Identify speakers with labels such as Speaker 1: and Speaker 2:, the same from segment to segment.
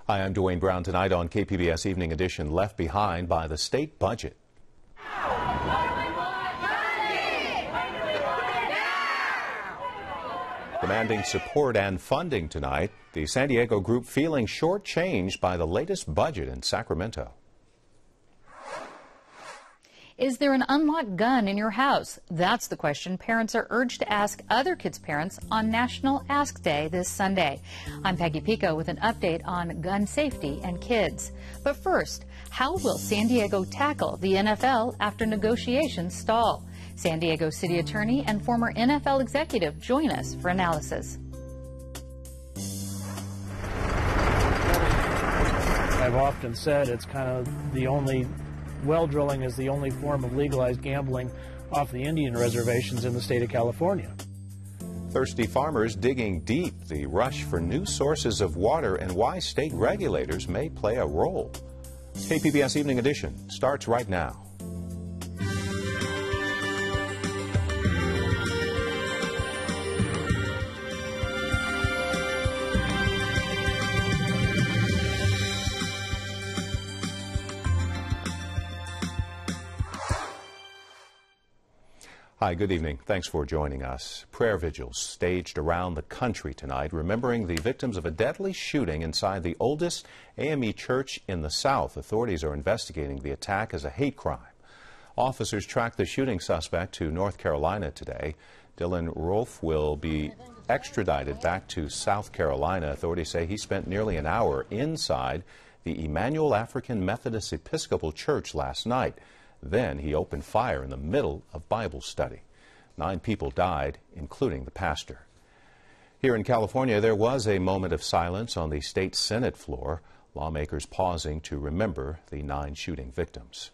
Speaker 1: Hi, I'm Dwayne Brown. Tonight on KPBS Evening Edition, left behind by the state budget. Demanding support and funding tonight. The San Diego group feeling shortchanged by the latest budget in Sacramento.
Speaker 2: Is there an unlocked gun in your house? That's the question parents are urged to ask other kids' parents on National Ask Day this Sunday. I'm Peggy Pico with an update on gun safety and kids. But first, how will San Diego tackle the NFL after negotiations stall? San Diego City Attorney and former NFL executive join us for analysis.
Speaker 3: I've often said it's kind of the only well drilling is the only form of legalized gambling off the Indian reservations in the state of California.
Speaker 1: Thirsty farmers digging deep, the rush for new sources of water and why state regulators may play a role. KPBS Evening Edition starts right now. Hi, good evening. Thanks for joining us. Prayer vigils staged around the country tonight, remembering the victims of a deadly shooting inside the oldest AME church in the South. Authorities are investigating the attack as a hate crime. Officers tracked the shooting suspect to North Carolina today. Dylan Rolfe will be extradited back to South Carolina. Authorities say he spent nearly an hour inside the Emmanuel African Methodist Episcopal Church last night. Then he opened fire in the middle of Bible study. 9 people died, including the pastor. Here in California, there was a moment of silence on the state Senate floor, lawmakers pausing to remember the 9 shooting victims.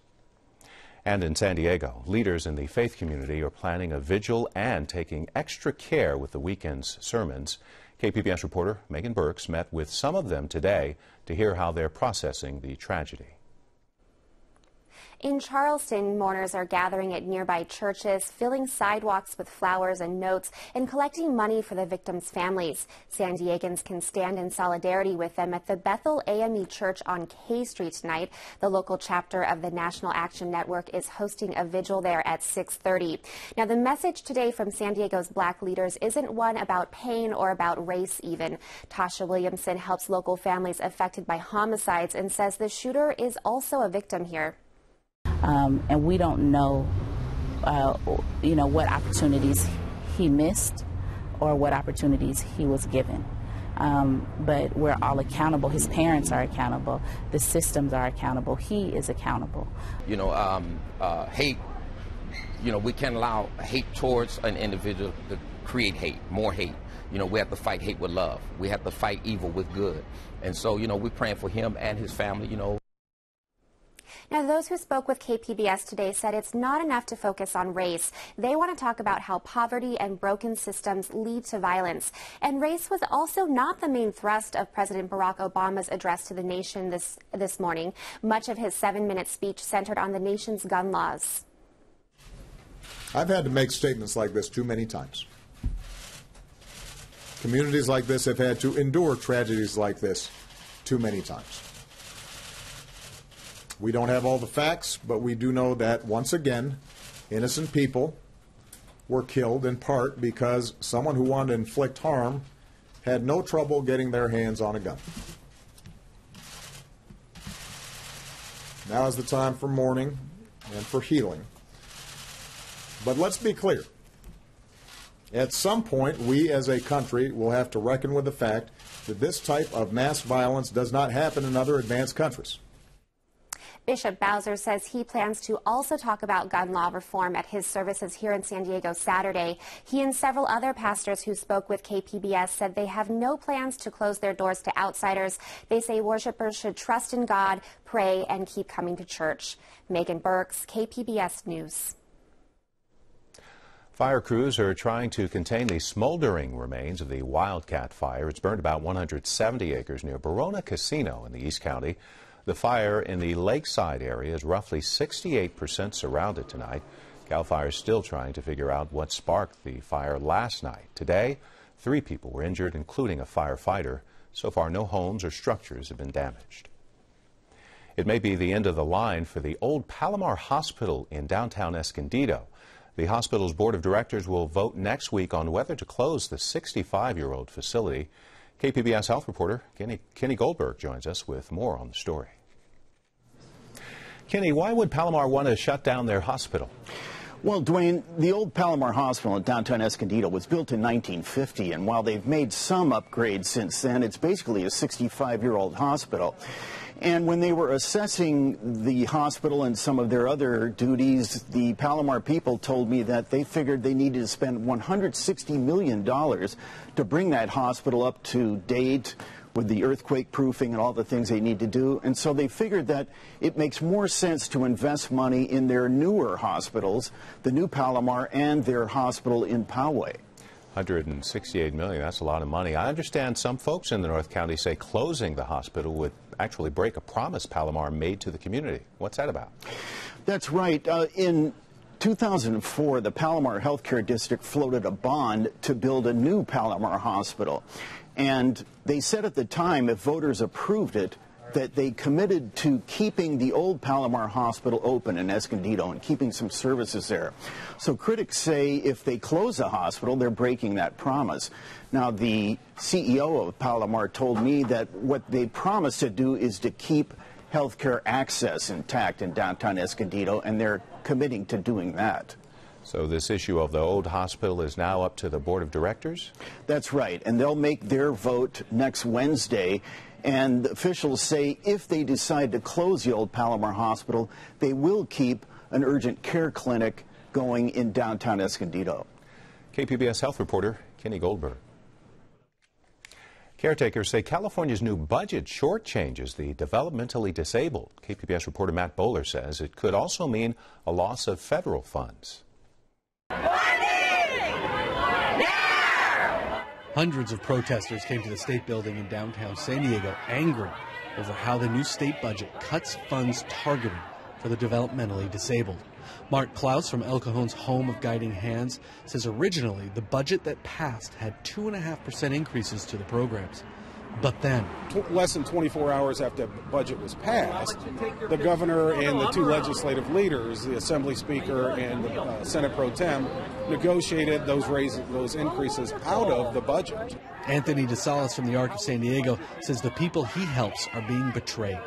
Speaker 1: And in San Diego, leaders in the faith community are planning a vigil and taking extra care with the weekend's sermons. KPBS reporter Megan Burks met with some of them today to hear how they're processing the tragedy.
Speaker 4: In Charleston, mourners are gathering at nearby churches, filling sidewalks with flowers and notes, and collecting money for the victims' families. San Diegans can stand in solidarity with them at the Bethel AME Church on K Street tonight. The local chapter of the National Action Network is hosting a vigil there at 6:30. Now, the message today from San Diego's black leaders isn't one about pain or about race even. Tasha Williamson helps local families affected by homicides and says the shooter is also a victim here.
Speaker 5: And we don't know, what opportunities he missed or what opportunities he was given. But we're all accountable. His parents are accountable. The systems are accountable. He is accountable.
Speaker 6: Hate, we can't allow hate towards an individual to create hate, more hate. We have to fight hate with love. We have to fight evil with good. And so, we're praying for him and his family,
Speaker 4: Now, those who spoke with KPBS today said it's not enough to focus on race. They want to talk about how poverty and broken systems lead to violence. And race was also not the main thrust of President Barack Obama's address to the nation this morning. Much of his 7-minute speech centered on the nation's gun laws.
Speaker 7: I've had to make statements like this too many times. Communities like this have had to endure tragedies like this too many times. We don't have all the facts, but we do know that, once again, innocent people were killed in part because someone who wanted to inflict harm had no trouble getting their hands on a gun. Now is the time for mourning and for healing. But let's be clear. At some point, we as a country will have to reckon with the fact that this type of mass violence does not happen in other advanced countries.
Speaker 4: Bishop Bowser says he plans to also talk about gun law reform at his services here in San Diego Saturday. He and several other pastors who spoke with KPBS said they have no plans to close their doors to outsiders. They say worshipers should trust in God, pray, and keep coming to church. Megan Burks, KPBS News.
Speaker 1: Fire crews are trying to contain the smoldering remains of the Wildcat fire. It's burned about 170 acres near Barona Casino in the East County. The fire in the lakeside area is roughly 68% surrounded tonight. CAL FIRE is still trying to figure out what sparked the fire last night. Today, 3 people were injured, including a firefighter. So far, no homes or structures have been damaged. It may be the end of the line for the old Palomar Hospital in downtown Escondido. The hospital's board of directors will vote next week on whether to close the 65-year-old facility. KPBS health reporter Kenny Goldberg joins us with more on the story. Kenny, why would Palomar want to shut down their hospital?
Speaker 8: Well, Dwayne, the old Palomar Hospital in downtown Escondido was built in 1950, and while they've made some upgrades since then, it's basically a 65-year-old hospital. And when they were assessing the hospital and some of their other duties, the Palomar people told me that they figured they needed to spend $160 million to bring that hospital up to date with the earthquake proofing and all the things they need to do. And so they figured that it makes more sense to invest money in their newer hospitals, the new Palomar and their hospital in Poway.
Speaker 1: $168 million, that's a lot of money. I understand some folks in the North County say closing the hospital would actually break a promise Palomar made to the community. What's that about?
Speaker 8: That's right. In 2004, the Palomar Healthcare District floated a bond to build a new Palomar hospital. And they said at the time, if voters approved it, that they committed to keeping the old Palomar Hospital open in Escondido and keeping some services there. So critics say if they close the hospital, they're breaking that promise. Now, the CEO of Palomar told me that what they promised to do is to keep healthcare access intact in downtown Escondido, and they're committing to doing that.
Speaker 1: So this issue of the old hospital is now up to the board of directors?
Speaker 8: That's right, and they'll make their vote next Wednesday. And officials say if they decide to close the old Palomar Hospital, they will keep an urgent care clinic going in downtown Escondido.
Speaker 1: KPBS health reporter Kenny Goldberg. Caretakers say California's new budget shortchanges the developmentally disabled. KPBS reporter Matt Bowler says it could also mean a loss of federal funds.
Speaker 9: Hundreds of protesters came to the state building in downtown San Diego angry over how the new state budget cuts funds targeted for the developmentally disabled. Mark Klaus from El Cajon's Home of Guiding Hands says originally the budget that passed had 2.5% increases to the programs. But then,
Speaker 10: less than 24 hours after the budget was passed, the governor and the two legislative leaders, the Assembly Speaker and the Senate Pro Tem, negotiated those increases out of the budget.
Speaker 9: Anthony DeSalas from the Arc of San Diego says the people he helps are being betrayed.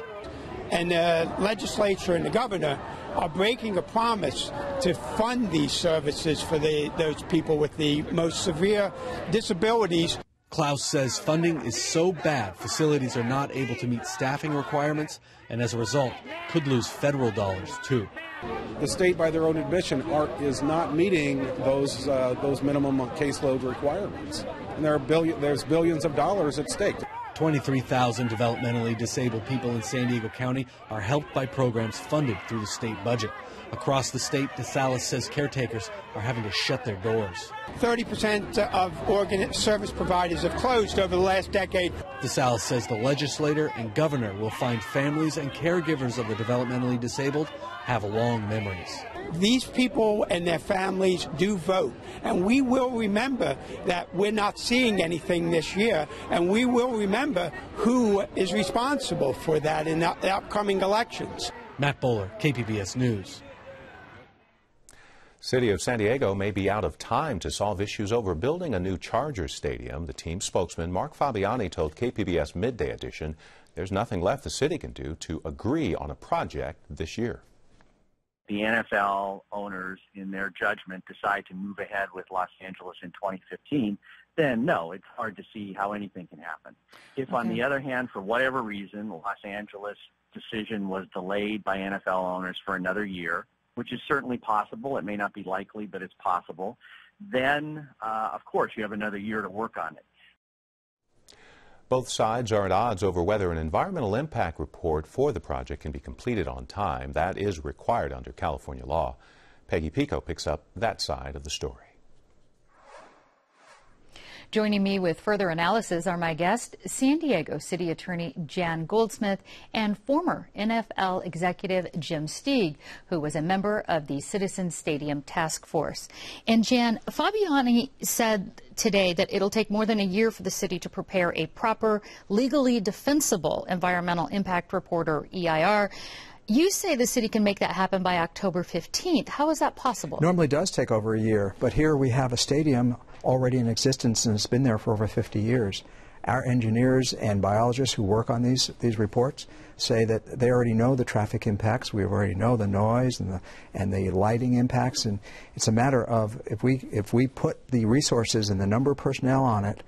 Speaker 11: And the legislature and the governor are breaking a promise to fund these services for those people with the most severe disabilities.
Speaker 9: Klaus says funding is so bad facilities are not able to meet staffing requirements and as a result could lose federal dollars too.
Speaker 10: The state, by their own admission, is not meeting those minimum caseload requirements. And there's billions of dollars at stake.
Speaker 9: 23,000 developmentally disabled people in San Diego County are helped by programs funded through the state budget. Across the state, DeSalas says caretakers are having to shut their doors.
Speaker 11: 30% of service providers have closed over the last decade.
Speaker 9: DeSalas says the legislator and governor will find families and caregivers of the developmentally disabled have long memories.
Speaker 11: These people and their families do vote, and we will remember that we're not seeing anything this year, and we will remember who is responsible for that in the upcoming elections.
Speaker 9: Matt Bowler, KPBS News.
Speaker 1: City of San Diego may be out of time to solve issues over building a new Chargers stadium. The team spokesman Mark Fabiani told KPBS Midday Edition there's nothing left the city can do to agree on a project this year.
Speaker 12: The NFL owners, in their judgment, decide to move ahead with Los Angeles in 2015, then no, it's hard to see how anything can happen. If, on the other hand, for whatever reason, the Los Angeles decision was delayed by NFL owners for another year, which is certainly possible, it may not be likely, but it's possible, then, of course, you have another year to work on it.
Speaker 1: Both sides are at odds over whether an environmental impact report for the project can be completed on time. That is required under California law. Peggy Pico picks up that side of the story.
Speaker 2: Joining me with further analysis are my guest, San Diego City Attorney Jan Goldsmith and former NFL executive Jim Steig, who was a member of the Citizens Stadium Task Force. And Jan, Fabiani said today that it'll take more than a year for the city to prepare a proper, legally defensible environmental impact report, or EIR. You say the city can make that happen by October 15th. How is that possible?
Speaker 13: Normally does take over a year, but here we have a stadium already in existence and it's been there for over 50 years. Our engineers and biologists who work on these reports say that they already know the traffic impacts. We already know the noise and the lighting impacts, and it's a matter of if we put the resources and the number of personnel on it.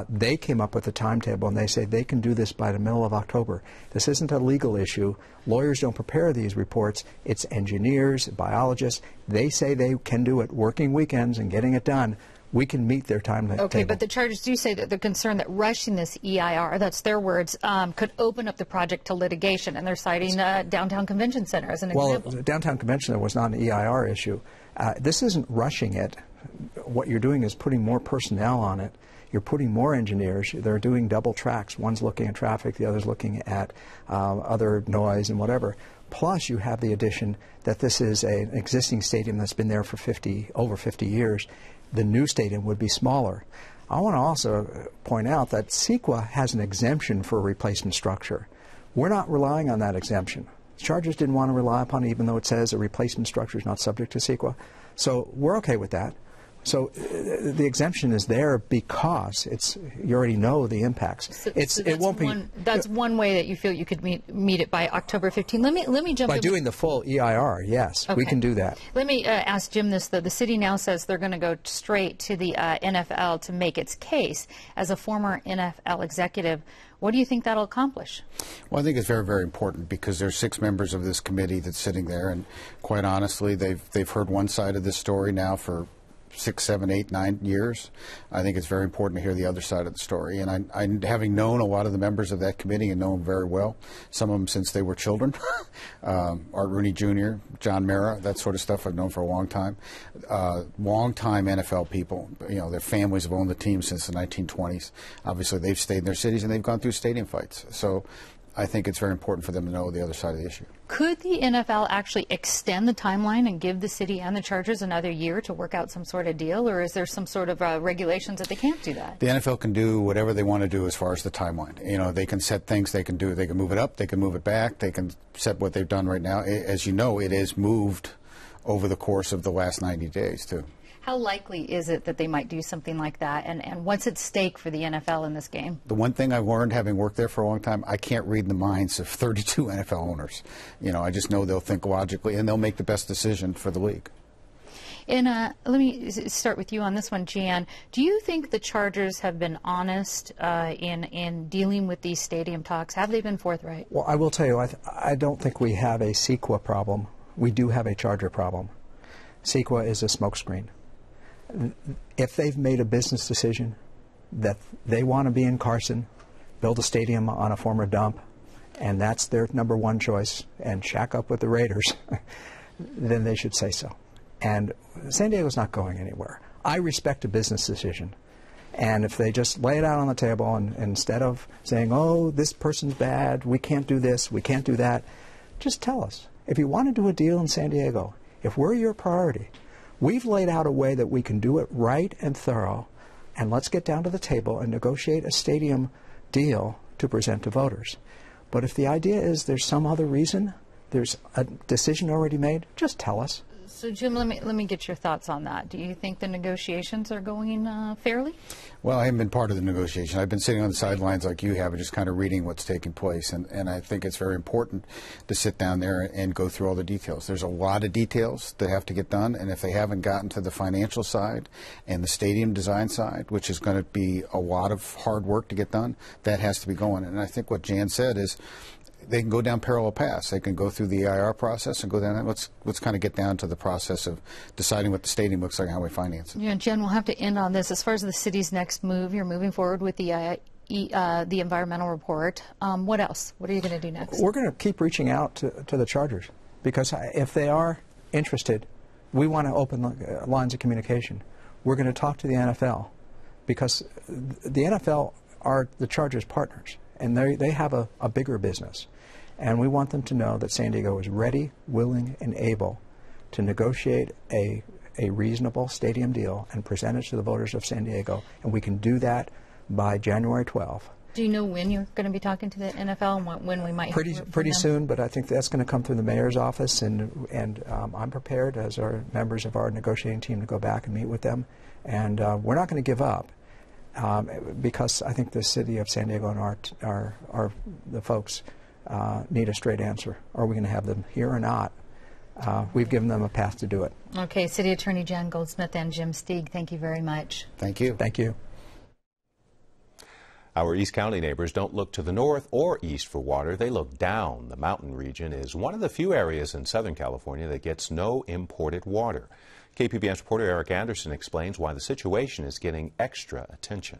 Speaker 13: They came up with a timetable, and they say they can do this by the middle of October. This isn't a legal issue. Lawyers don't prepare these reports. It's engineers, biologists. They say they can do it working weekends and getting it done. We can meet their timetable.
Speaker 2: Okay, but the charges do say that they're concerned that rushing this EIR, that's their words, could open up the project to litigation, and they're citing Downtown Convention Center as an example.
Speaker 13: Well, Downtown Convention Center was not an EIR issue. This isn't rushing it. What you're doing is putting more personnel on it. You're putting more engineers. They're doing double tracks. One's looking at traffic, the other's looking at other noise and whatever. Plus, you have the addition that this is an existing stadium that's been there for over 50 years. The new stadium would be smaller. I want to also point out that CEQA has an exemption for replacement structure. We're not relying on that exemption. Chargers didn't want to rely upon it, even though it says a replacement structure is not subject to CEQA. So we're okay with that. So the exemption is there because you already know the impacts.
Speaker 2: That's one way that you feel you could meet it by October 15th. Let me jump
Speaker 13: by doing the full EIR. Yes,
Speaker 2: okay.
Speaker 13: We can do that.
Speaker 2: Let me ask Jim this though. The city now says they're going to go straight to the NFL to make its case. As a former NFL executive, what do you think that'll accomplish?
Speaker 14: Well, I think it's very, very important because there's 6 members of this committee that's sitting there, and quite honestly, they've heard one side of this story now for 6, 7, 8, 9 years. I think it's very important to hear the other side of the story. And I having known a lot of the members of that committee and know them very well, some of them since they were children, Art Rooney Jr., John Mara, that sort of stuff I've known for a long time. Long-time NFL people, their families have owned the team since the 1920s. Obviously, they've stayed in their cities and they've gone through stadium fights. So I think it's very important for them to know the other side of the issue.
Speaker 2: Could the NFL actually extend the timeline and give the city and the Chargers another year to work out some sort of deal, or is there some sort of regulations that they can't do that?
Speaker 14: The NFL can do whatever they want to do as far as the timeline. They can set things they can do. They can move it up. They can move it back. They can set what they've done right now. As you know, it is moved over the course of the last 90 days, too.
Speaker 2: How likely is it that they might do something like that, and what's at stake for the NFL in this game?
Speaker 14: The one thing I've learned, having worked there for a long time, I can't read the minds of 32 NFL owners. I just know they'll think logically, and they'll make the best decision for the league.
Speaker 2: And let me start with you on this one, Jan. Do you think the Chargers have been honest in dealing with these stadium talks? Have they been forthright?
Speaker 13: Well, I will tell you, I don't think we have a CEQA problem. We do have a Charger problem. CEQA is a smokescreen. If they've made a business decision that they want to be in Carson, build a stadium on a former dump, and that's their number one choice, and shack up with the Raiders, then they should say so. And San Diego's not going anywhere. I respect a business decision. And if they just lay it out on the table and instead of saying, oh, this person's bad, we can't do this, we can't do that, just tell us. If you want to do a deal in San Diego, if we're your priority, we've laid out a way that we can do it right and thorough, and let's get down to the table and negotiate a stadium deal to present to voters. But if the idea is there's some other reason, there's a decision already made, just tell us.
Speaker 2: So, Jim, let me get your thoughts on that. Do you think the negotiations are going fairly?
Speaker 14: Well, I haven't been part of the negotiation. I've been sitting on the sidelines like you have and just kind of reading what's taking place. And I think it's very important to sit down there and go through all the details. There's a lot of details that have to get done. And if they haven't gotten to the financial side and the stadium design side, which is going to be a lot of hard work to get done, that has to be going. And I think what Jan said is, they can go down parallel paths. They can go through the EIR process and go down that. Let's kind of get down to the process of deciding what the stadium looks like and how we finance it.
Speaker 2: Yeah, Jen, we'll have to end on this. As far as the city's next move, you're moving forward with the environmental report. What else? What are you going to do next?
Speaker 13: We're going to keep reaching out to the Chargers because if they are interested, we want to open lines of communication. We're going to talk to the NFL. because the NFL are the Chargers' partners, and they have a bigger business. And we want them to know that San Diego is ready, willing, and able to negotiate a reasonable stadium deal and present it to the voters of San Diego, and we can do that by January 12th.
Speaker 2: Do you know when you're going to be talking to the NFL and when we might hear from
Speaker 13: Pretty
Speaker 2: them?
Speaker 13: soon, but I think that's going to come through the mayor's office, and I'm prepared as our members of our negotiating team to go back and meet with them. And we're not going to give up because I think the city of San Diego and the folks need a straight answer. Are we going to have them here or not? We've given them a path to do it.
Speaker 2: Okay, City Attorney Jan Goldsmith and Jim Stieg, thank you very much.
Speaker 14: Thank you.
Speaker 13: Thank you.
Speaker 1: Our East County neighbors don't look to the north or east for water. They look down. The mountain region is one of the few areas in Southern California that gets no imported water. KPBS reporter Eric Anderson explains why the situation is getting extra attention.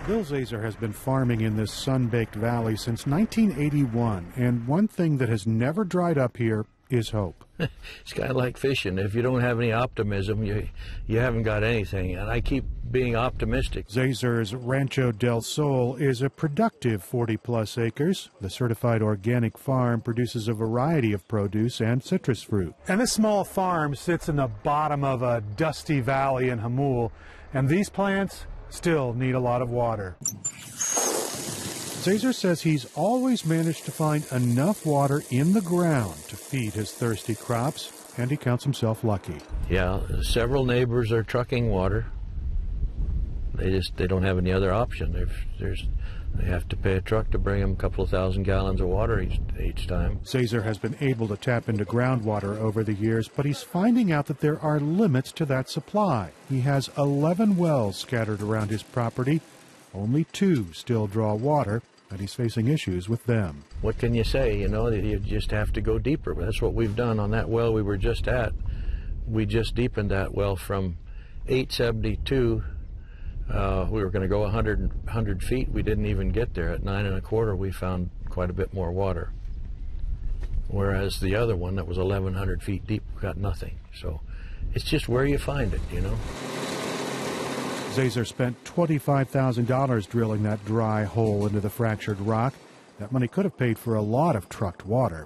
Speaker 15: Bill Zazer has been farming in this sun-baked valley since 1981, and one thing that has never dried up here is hope.
Speaker 16: It's kind of like fishing. If you don't have any optimism, you haven't got anything, and I keep being optimistic.
Speaker 15: Zazer's Rancho del Sol is a productive 40-plus acres. The certified organic farm produces a variety of produce and citrus fruit.
Speaker 17: And this small farm sits in the bottom of a dusty valley in Jamul, and these plants still need a lot of water.
Speaker 15: Zazer says he's always managed to find enough water in the ground to feed his thirsty crops, and he counts himself lucky.
Speaker 16: Yeah, several neighbors are trucking water. They don't have any other option. They have to pay a truck to bring them a couple of thousand gallons of water each time.
Speaker 15: Zazer has been able to tap into groundwater over the years, but he's finding out that there are limits to that supply. He has 11 wells scattered around his property. Only 2 still draw water, and he's facing issues with them.
Speaker 16: What can you say? You just have to go deeper. That's what we've done on that well we were just at. We just deepened that well from 872. We were going to go 100 feet. We didn't even get there. At 9 1/4, we found quite a bit more water. Whereas the other one that was 1,100 feet deep got nothing. So it's just where you find it,
Speaker 15: Zazer spent $25,000 drilling that dry hole into the fractured rock. That money could have paid for a lot of trucked water.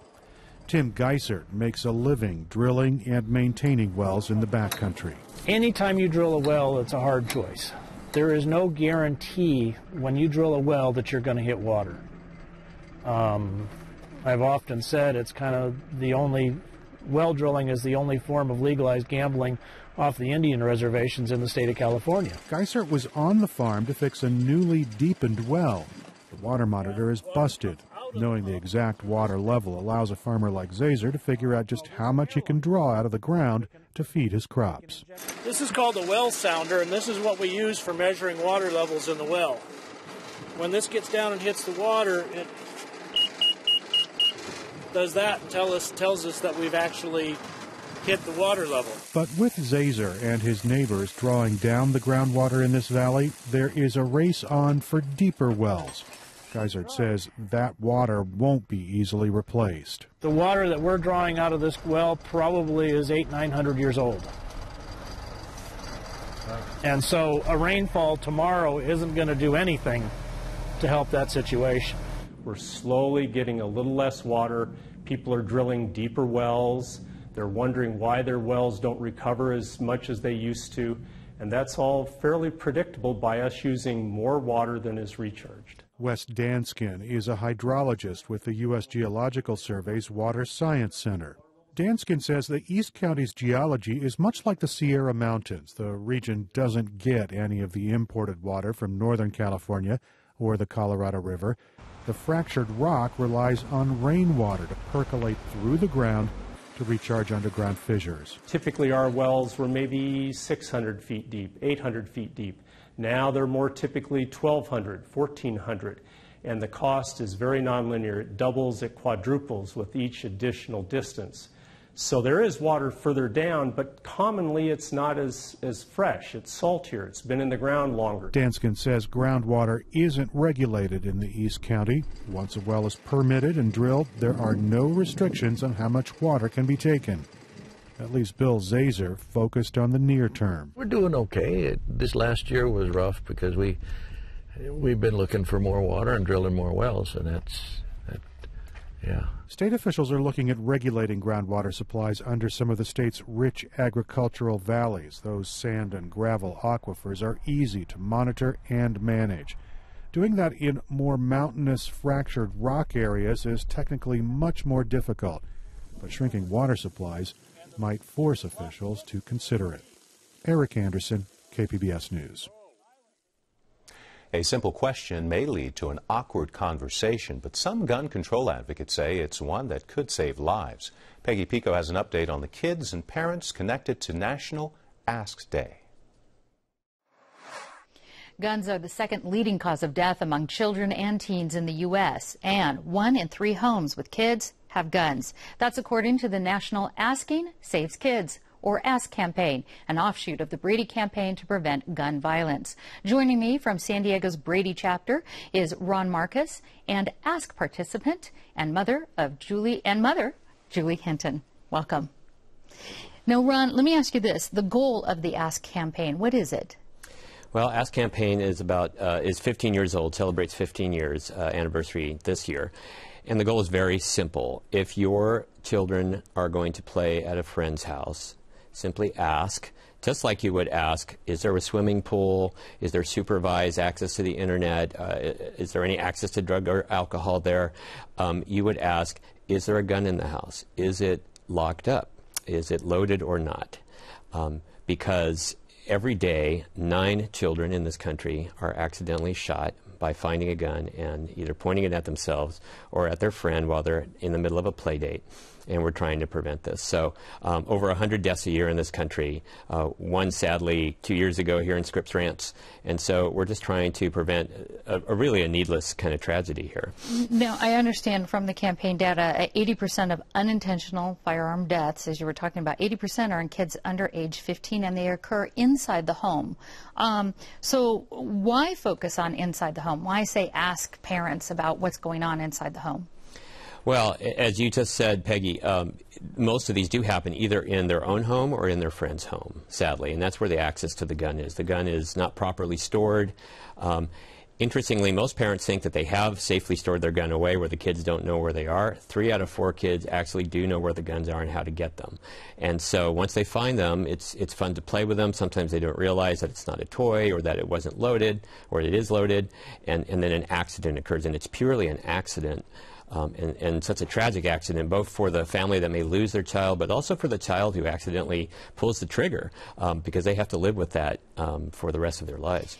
Speaker 15: Tim Geisert makes a living drilling and maintaining wells in the backcountry.
Speaker 3: Anytime you drill a well, it's a hard choice. There is no guarantee when you drill a well that you're going to hit water. I've often said it's kind of well drilling is the only form of legalized gambling off the Indian reservations in the state of California.
Speaker 15: Geisert was on the farm to fix a newly deepened well. The water monitor is busted. Knowing the exact water level allows a farmer like Zazer to figure out just how much he can draw out of the ground to feed his crops.
Speaker 3: This is called a well sounder, and this is what we use for measuring water levels in the well. When this gets down and hits the water, it does that and tells us that we've actually hit the water level.
Speaker 15: But with Zazer and his neighbors drawing down the groundwater in this valley, there is a race on for deeper wells. Geisert says that water won't be easily replaced.
Speaker 3: The water that we're drawing out of this well probably is 800-900 years old. And so a rainfall tomorrow isn't going to do anything to help that situation.
Speaker 18: We're slowly getting a little less water. People are drilling deeper wells. They're wondering why their wells don't recover as much as they used to. And that's all fairly predictable by us using more water than is recharged.
Speaker 15: Wes Danskin is a hydrologist with the U.S. Geological Survey's Water Science Center. Danskin says the East County's geology is much like the Sierra Mountains. The region doesn't get any of the imported water from Northern California or the Colorado River. The fractured rock relies on rainwater to percolate through the ground to recharge underground fissures.
Speaker 18: Typically our wells were maybe 600 feet deep, 800 feet deep. Now they're more typically 1,200, 1,400, and the cost is very nonlinear. It doubles, it quadruples with each additional distance. So there is water further down, but commonly it's not as fresh. It's saltier. It's been in the ground longer.
Speaker 15: Danskin says groundwater isn't regulated in the East County. Once a well is permitted and drilled, there are no restrictions on how much water can be taken. At least Bill Zazer focused on the near term.
Speaker 16: We're doing okay. This last year was rough because we've been looking for more water and drilling more wells, and yeah.
Speaker 15: State officials are looking at regulating groundwater supplies under some of the state's rich agricultural valleys. Those sand and gravel aquifers are easy to monitor and manage. Doing that in more mountainous, fractured rock areas is technically much more difficult, but shrinking water supplies might force officials to consider it. Eric Anderson, KPBS News.
Speaker 1: A simple question may lead to an awkward conversation, but some gun control advocates say it's one that could save lives. Peggy Pico has an update on the kids and parents connected to National Ask Day.
Speaker 2: Guns are the second leading cause of death among children and teens in the U.S., and 1 in 3 homes with kids have guns. That's according to the National Asking Saves Kids, or ASK campaign, an offshoot of the Brady campaign to prevent gun violence. Joining me from San Diego's Brady chapter is Ron Marcus, and ASK participant and mother Julie Hinton. Welcome. Now, Ron, let me ask you this. The goal of the ASK campaign, what is it?
Speaker 19: Well, Ask Campaign is 15 years old, celebrates 15 years anniversary this year. And the goal is very simple. If your children are going to play at a friend's house, simply ask, just like you would ask, is there a swimming pool? Is there supervised access to the internet? Is there any access to drug or alcohol there? You would ask, is there a gun in the house? Is it locked up? Is it loaded or not? Because every day, 9 children in this country are accidentally shot by finding a gun and either pointing it at themselves or at their friend while they're in the middle of a play date. And we're trying to prevent this. So over 100 deaths a year in this country, one sadly 2 years ago here in Scripps Ranch. And so we're just trying to prevent really a needless kind of tragedy here.
Speaker 2: Now, I understand from the campaign data, 80% of unintentional firearm deaths, as you were talking about, 80% are in kids under age 15, and they occur inside the home. So why focus on inside the home? Why say ask parents about what's going on inside the home?
Speaker 19: Well, as you just said, Peggy, most of these do happen either in their own home or in their friend's home, sadly, and that's where the access to the gun is. The gun is not properly stored. Interestingly, most parents think that they have safely stored their gun away where the kids don't know where they are. 3 out of 4 kids actually do know where the guns are and how to get them. And so once they find them, it's fun to play with them. Sometimes they don't realize that it's not a toy or that it wasn't loaded or it is loaded, and then an accident occurs, and it's purely an accident. And such a tragic accident, both for the family that may lose their child, but also for the child who accidentally pulls the trigger, because they have to live with that for the rest of their lives.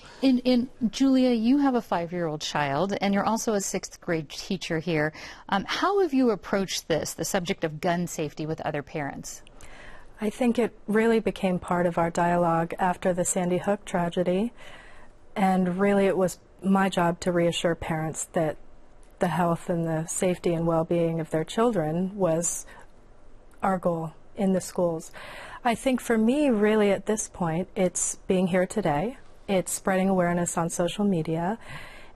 Speaker 2: Julia, you have a 5-year-old child, and you're also a 6th grade teacher here. How have you approached this, the subject of gun safety, with other parents?
Speaker 20: I think it really became part of our dialogue after the Sandy Hook tragedy, and really it was my job to reassure parents that the health and the safety and well-being of their children was our goal in the schools. I think for me, really at this point, it's being here today, it's spreading awareness on social media,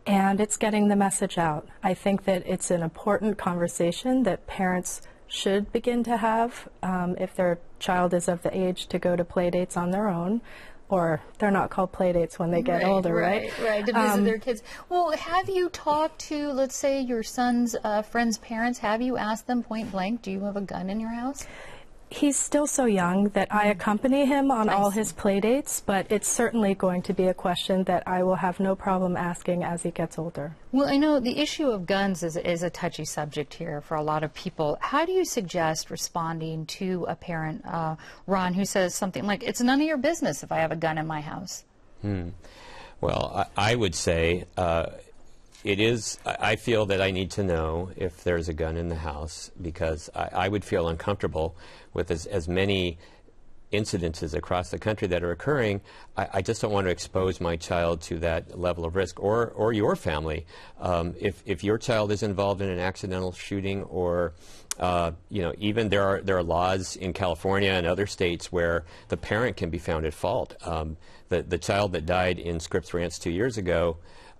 Speaker 20: and it's getting the message out. I think that it's an important conversation that parents should begin to have if their child is of the age to go to play dates on their own. Or they're not called play dates when they get older, right?
Speaker 2: Right, to visit their kids. Well, have you talked to, let's say, your son's friends' parents? Have you asked them point blank, do you have a gun in your house?
Speaker 20: He's still so young that I accompany him on all his play dates, but it's certainly going to be a question that I will have no problem asking as he gets older.
Speaker 2: Well, I know the issue of guns is a touchy subject here for a lot of people. How do you suggest responding to a parent, Ron, who says something like, it's none of your business if I have a gun in my house?
Speaker 19: Well, I would say it is. I feel that I need to know if there's a gun in the house, because I would feel uncomfortable with as many incidences across the country that are occurring. I just don't want to expose my child to that level of risk, or your family. If your child is involved in an accidental shooting, or even there are laws in California and other states where the parent can be found at fault. The child that died in Scripps Ranch 2 years ago,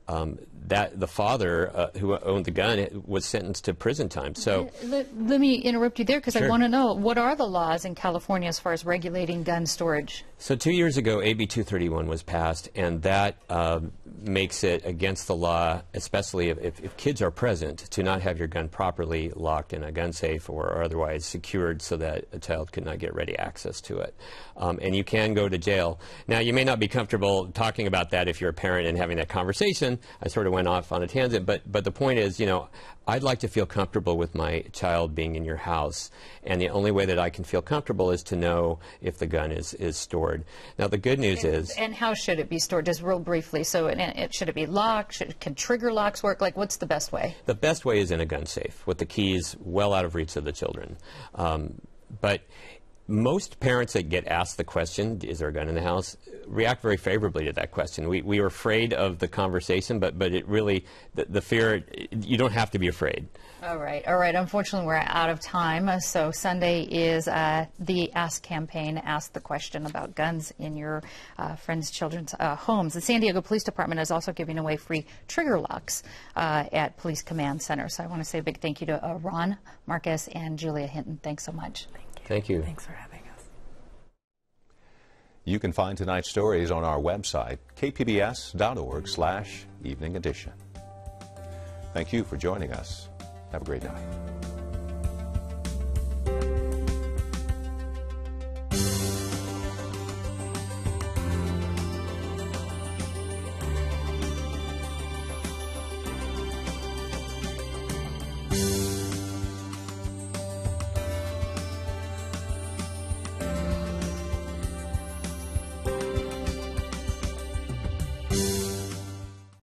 Speaker 19: that the father who owned the gun was sentenced to prison time. So
Speaker 2: let me interrupt you there, because
Speaker 19: Sure.
Speaker 2: I want to know, what are the laws in California as far as regulating gun storage?
Speaker 19: So 2 years ago, AB 231 was passed, and that makes it against the law, especially if kids are present, to not have your gun properly locked in a gun safe or otherwise secured so that a child could not get ready access to it. And you can go to jail. Now, you may not be comfortable talking about that if you're a parent and having that conversation. I sort of went off on a tangent, but the point is, you know, I'd like to feel comfortable with my child being in your house, and the only way that I can feel comfortable is to know if the gun is stored. Now, the good news is...
Speaker 2: And how should it be stored? Just real briefly. So should it be locked? Can trigger locks work? Like, what's the best way?
Speaker 19: The best way is in a gun safe, with the keys well out of reach of the children. But most parents that get asked the question, is there a gun in the house, react very favorably to that question. We are afraid of the conversation, but it really, the fear, you don't have to be afraid.
Speaker 2: All right. Unfortunately, we're out of time. So Sunday is the Ask campaign. Ask the question about guns in your friends' children's homes. The San Diego Police Department is also giving away free trigger locks at Police Command Center. So I want to say a big thank you to Ron Marquez and Julia Hinton. Thanks so much.
Speaker 19: Thank you.
Speaker 20: Thanks for having us.
Speaker 1: You can find tonight's stories on our website, kpbs.org/evening edition. Thank you for joining us. Have a great night.